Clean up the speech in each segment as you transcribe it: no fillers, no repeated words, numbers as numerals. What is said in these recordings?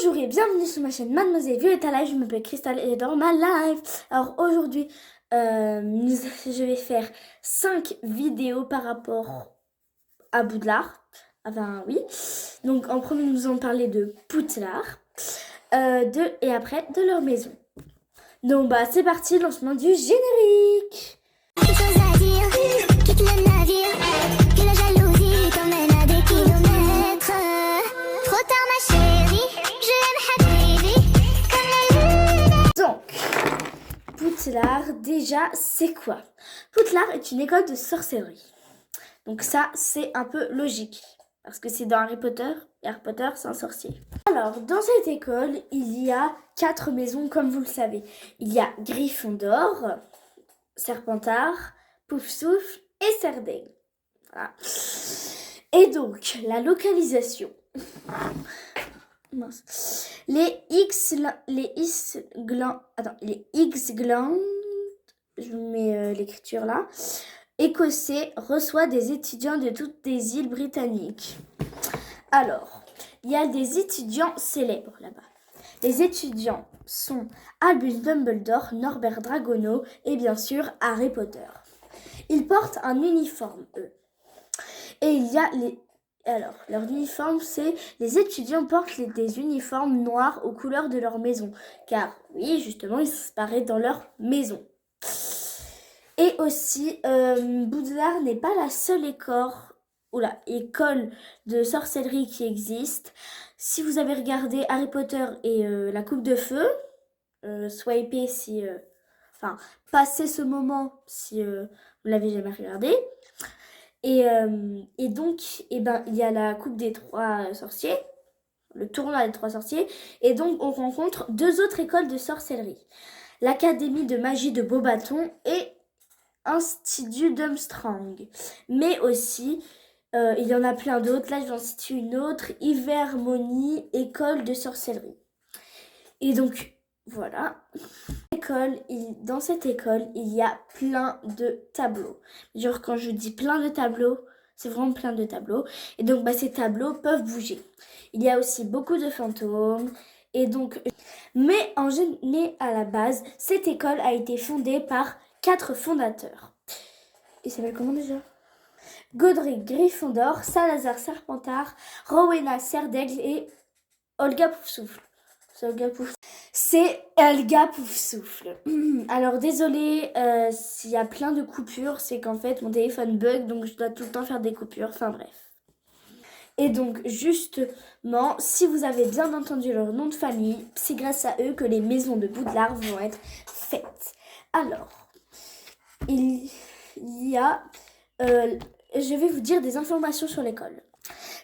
Bonjour et bienvenue sur ma chaîne Mademoiselle Violetta Live, je m'appelle Cristal et dans ma live. Alors aujourd'hui, je vais faire 5 vidéos par rapport à Poudlard. Enfin oui, donc en premier nous allons parler de Poudlard et après de leur maison. Donc bah c'est parti, lancement du générique. Poudlard, déjà, c'est quoi? Poudlard est une école de sorcellerie. Donc ça, c'est un peu logique. Parce que c'est dans Harry Potter. Et Harry Potter, c'est un sorcier. Alors, dans cette école, il y a 4 maisons, comme vous le savez. Il y a Gryffondor, Serpentard, Poufsouffle et Serdaigle. Voilà. Et donc, la localisation. Mince. Les X-Glands, je mets l'écriture là, écossais reçoit des étudiants de toutes les îles britanniques. Alors, il y a des étudiants célèbres là-bas. Les étudiants sont Albus Dumbledore, Norbert Dragono et bien sûr Harry Potter. Ils portent un uniforme, eux. Et il y a Alors, leur uniforme, c'est... Les étudiants portent des uniformes noirs aux couleurs de leur maison. Car, oui, justement, ils se paraissent dans leur maison. Et aussi, Poudlard n'est pas la seule école de sorcellerie qui existe. Si vous avez regardé Harry Potter et la Coupe de Feu, swipez si... passez ce moment si vous l'avez jamais regardé. Et donc, il y a la Coupe des 3 sorciers, le tournoi des 3 sorciers, et donc on rencontre 2 autres écoles de sorcellerie. L'Académie de magie de Beauxbatons et Institut Durmstrang. Mais aussi, il y en a plein d'autres, là j'en cite une autre, Ilvermorny, école de sorcellerie. Et donc, voilà. Dans cette école, il y a plein de tableaux. Genre, quand je dis plein de tableaux, c'est vraiment plein de tableaux. Et donc, ces tableaux peuvent bouger. Il y a aussi beaucoup de fantômes. Et donc, mais à la base, cette école a été fondée par 4 fondateurs. Il s'appelle comment déjà? Godric Gryffondor, Salazar Serpentard, Rowena Serdaigle et Olga Poufsouffle. C'est Olga Poufsouffle. Alors désolée s'il y a plein de coupures, c'est qu'en fait mon téléphone bug, donc je dois tout le temps faire des coupures, enfin bref. Et donc justement, si vous avez bien entendu leur nom de famille, c'est grâce à eux que les maisons de Poudlard vont être faites. Alors, il y a... je vais vous dire des informations sur l'école.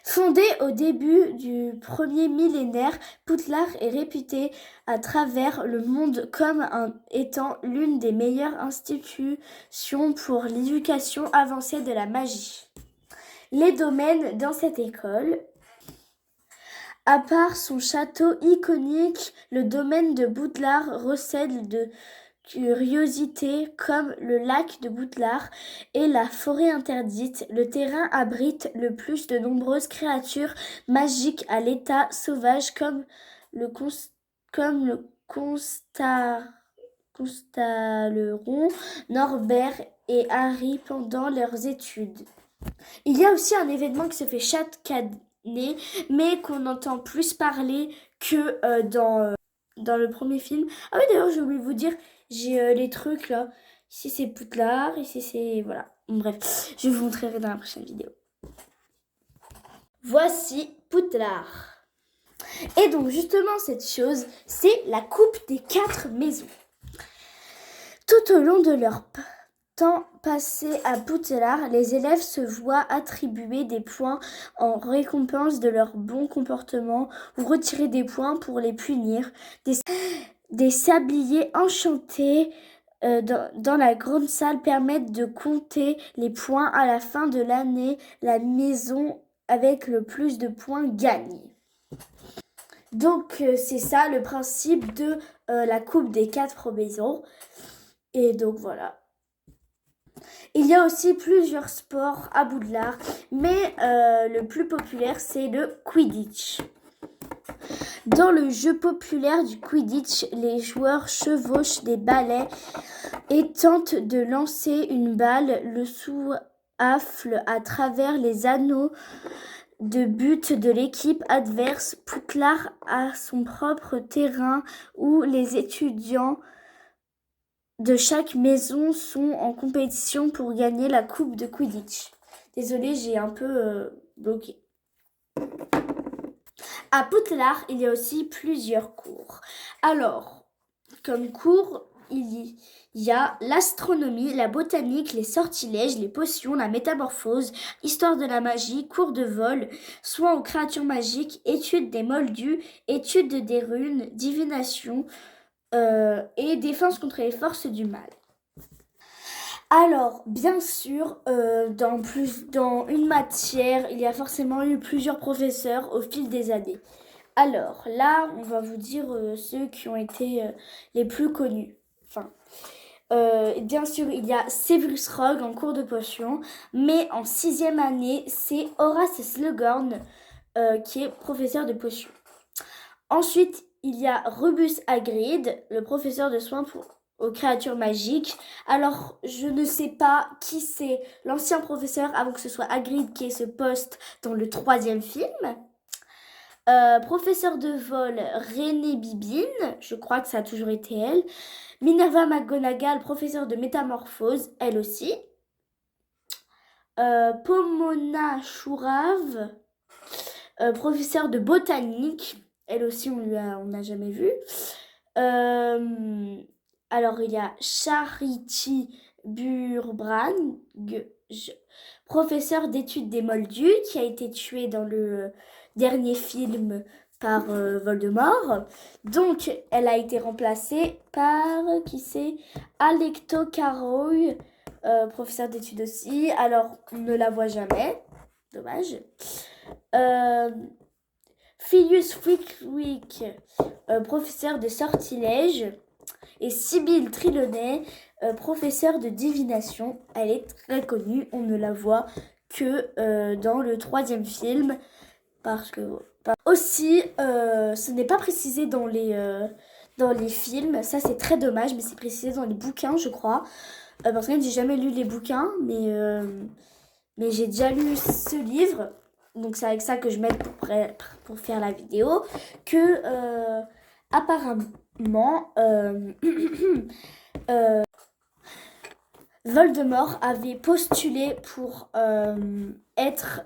Fondée au début du premier millénaire, Poudlard est réputée à travers le monde comme étant l'une des meilleures institutions pour l'éducation avancée de la magie. Les domaines dans cette école, à part son château iconique, le domaine de Poudlard recèle de curiosités comme le lac de Poudlard et la forêt interdite. Le terrain abrite le plus de nombreuses créatures magiques à l'état sauvage comme le constateront Norbert et Harry pendant leurs études. Il y a aussi un événement qui se fait chaque année, mais qu'on entend plus parler que dans le premier film. Ah oui, d'ailleurs, j'ai oublié de vous dire, j'ai les trucs là. Ici, c'est Poudlard. Ici, c'est... Voilà. Bref, je vous montrerai dans la prochaine vidéo. Voici Poudlard. Et donc, justement, cette chose, c'est la coupe des 4 maisons. Tout au long de leur temps passé à Poudlard, les élèves se voient attribuer des points en récompense de leur bon comportement ou retirer des points pour les punir. Des sabliers enchantés dans la grande salle permettent de compter les points à la fin de l'année. La maison avec le plus de points gagne. Donc c'est ça le principe de la coupe des 4 maisons. Et donc voilà. Il y a aussi plusieurs sports à Poudlard, mais le plus populaire c'est le Quidditch. Dans le jeu populaire du Quidditch, les joueurs chevauchent des balais et tentent de lancer une balle, le souffle à travers les anneaux de but de l'équipe adverse. Poudlard a son propre terrain où les étudiants de chaque maison sont en compétition pour gagner la coupe de Quidditch. Désolée, j'ai un peu bloqué. À Poudlard, il y a aussi plusieurs cours. Alors, comme cours, il y a l'astronomie, la botanique, les sortilèges, les potions, la métamorphose, histoire de la magie, cours de vol, soins aux créatures magiques, études des moldus, études des runes, divination et défense contre les forces du mal. Alors, bien sûr, dans une matière, il y a forcément eu plusieurs professeurs au fil des années. Alors, là, on va vous dire ceux qui ont été les plus connus. Bien sûr, il y a Severus Rogue en cours de potion, mais en 6e année, c'est Horace Slughorn qui est professeur de potion. Ensuite, il y a Rubus Hagrid, le professeur de soins aux créatures magiques. Alors, je ne sais pas qui c'est l'ancien professeur avant que ce soit Hagrid qui ait ce poste dans le 3e film. Professeur de vol, René Bibine, je crois que ça a toujours été elle. Minerva McGonagall, professeure de métamorphose, elle aussi. Pomona Chourave, professeure de botanique, elle aussi on n'a jamais vu. Alors il y a Charity Burbrand, professeur d'études des moldus, qui a été tué dans le dernier film par Voldemort. Donc, elle a été remplacée par, qui c'est, Alecto Carroll, professeur d'études aussi. Alors, on ne la voit jamais. Dommage. Filius Flitwick, professeur de sortilège. Et Sibylle Trelawney, professeure de divination. Elle est très connue. On ne la voit que dans le 3e film. Parce que aussi, ce n'est pas précisé dans les films. Ça, c'est très dommage, mais c'est précisé dans les bouquins, je crois. Parce que j'ai jamais lu les bouquins, mais j'ai déjà lu ce livre. Donc, c'est avec ça que je m'aide pour faire la vidéo. Que, apparemment, Voldemort avait postulé pour être...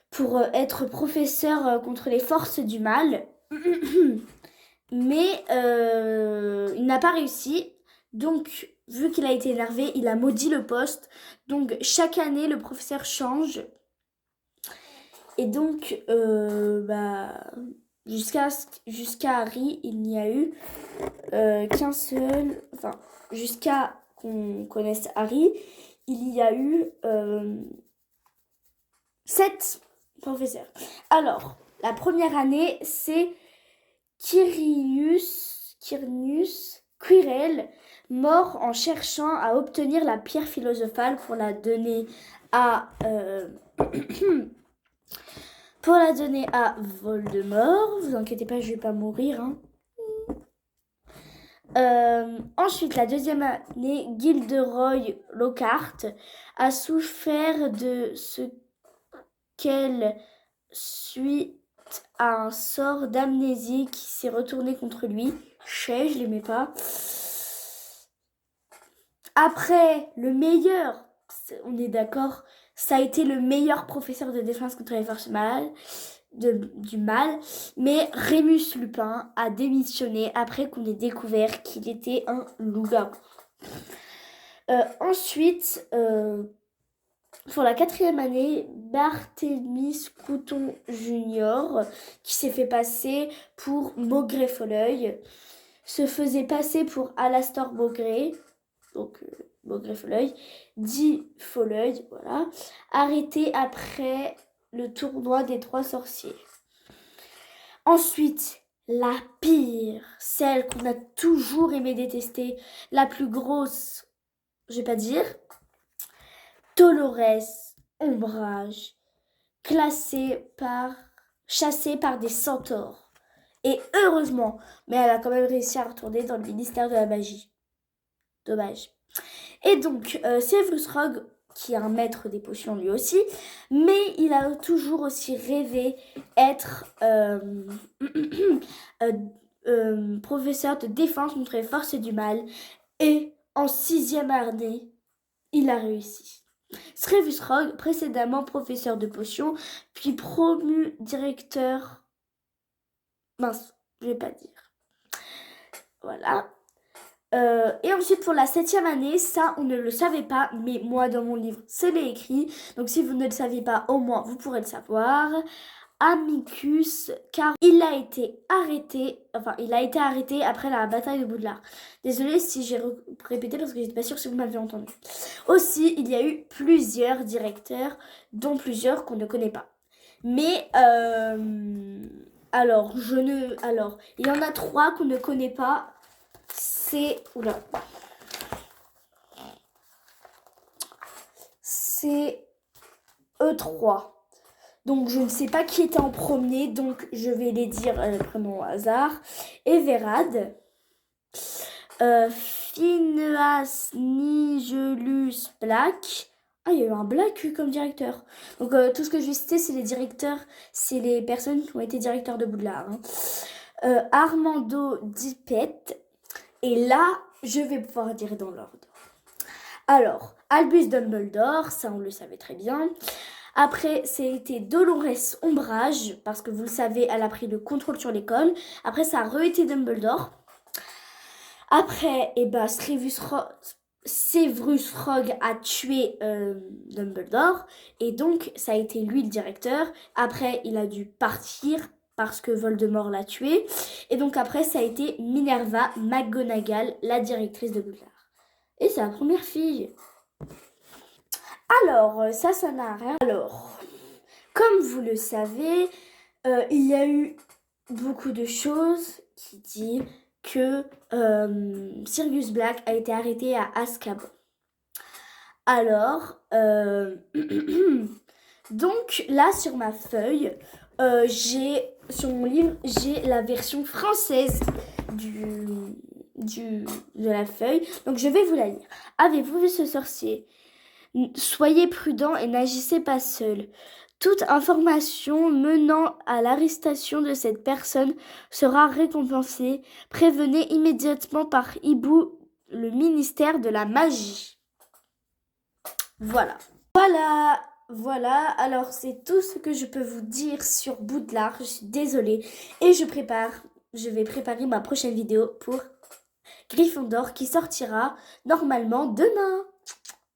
pour être professeur contre les forces du mal. Mais il n'a pas réussi. Donc, vu qu'il a été énervé, il a maudit le poste. Donc, chaque année, le professeur change. Et donc, jusqu'à Harry, il n'y a eu qu'un seul... Enfin, jusqu'à qu'on connaisse Harry, il y a eu 7 professeurs. Alors, la première année, c'est Quirinius Quirrell, mort en cherchant à obtenir la pierre philosophale pour la donner à Voldemort. Vous inquiétez pas, je vais pas mourir. Ensuite, la deuxième année, Gilderoy Lockhart a souffert de ce qu'elle suite à un sort d'amnésie qui s'est retourné contre lui. Je l'aimais pas. Après, le meilleur, on est d'accord, ça a été le meilleur professeur de défense contre les forces du mal, mais Rémus Lupin a démissionné après qu'on ait découvert qu'il était un loup-garou. Ensuite, pour la 4e année, Barthélemy Couton Jr., qui s'est fait passer pour Maugrey Folleuil, se faisait passer pour Alastor Maugrey, donc Maugrey Folleuil, dit Folleuil, voilà, arrêté après le tournoi des 3 sorciers. Ensuite, la pire, celle qu'on a toujours aimé détester, la plus grosse, je vais pas dire, Dolores Ombrage chassée par des centaures. Et heureusement, mais elle a quand même réussi à retourner dans le ministère de la magie. Dommage. Et donc, Severus Rogue, qui est un maître des potions lui aussi, mais il a toujours aussi rêvé être professeur de défense contre les forces du mal. Et en 6e année, il a réussi. Severus Rogue, précédemment professeur de potions, puis promu directeur... Mince, je vais pas dire. Voilà. Et ensuite pour la 7e année, ça on ne le savait pas, mais moi dans mon livre c'est écrit. Donc si vous ne le savez pas, au moins vous pourrez le savoir. Amicus, car il a été arrêté après la bataille de Poudlard. Désolée si j'ai répété parce que j'étais pas sûre si vous m'avez entendu. Aussi, il y a eu plusieurs directeurs, dont plusieurs qu'on ne connaît pas. Mais alors il y en a 3 qu'on ne connaît pas. C'est E3. Donc je ne sais pas qui était en premier, donc je vais les dire prénom au hasard. Everard, Phineas Nigellus Black. Ah, il y a eu un Black comme directeur. Donc tout ce que je vais citer, c'est les directeurs, c'est les personnes qui ont été directeurs de Poudlard. Armando Dippet. Et là, je vais pouvoir dire dans l'ordre. Alors, Albus Dumbledore, ça on le savait très bien. Après, c'était Dolores Ombrage, parce que vous le savez, elle a pris le contrôle sur l'école. Après, ça a re-été Dumbledore. Après, Severus Rogue a tué Dumbledore. Et donc, ça a été lui le directeur. Après, il a dû partir parce que Voldemort l'a tué. Et donc après, ça a été Minerva McGonagall, la directrice de Poudlard. Et c'est la première fille. Alors, ça n'a rien. Alors, comme vous le savez, il y a eu beaucoup de choses qui disent que Sirius Black a été arrêté à Azkaban. Alors, donc là sur ma feuille, sur mon livre, j'ai la version française de la feuille. Donc je vais vous la lire. Avez-vous vu ce sorcier ? Soyez prudent et n'agissez pas seul. Toute information menant à l'arrestation de cette personne sera récompensée. Prévenez immédiatement par hibou le ministère de la magie. Voilà. Alors c'est tout ce que je peux vous dire sur Poudlard. Je suis désolée. Et je vais préparer ma prochaine vidéo pour Gryffondor qui sortira normalement demain.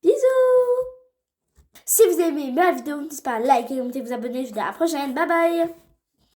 Bisous! Si vous avez aimé ma vidéo, n'hésitez pas à liker, commenter, vous abonner. Je vous dis à la prochaine. Bye bye!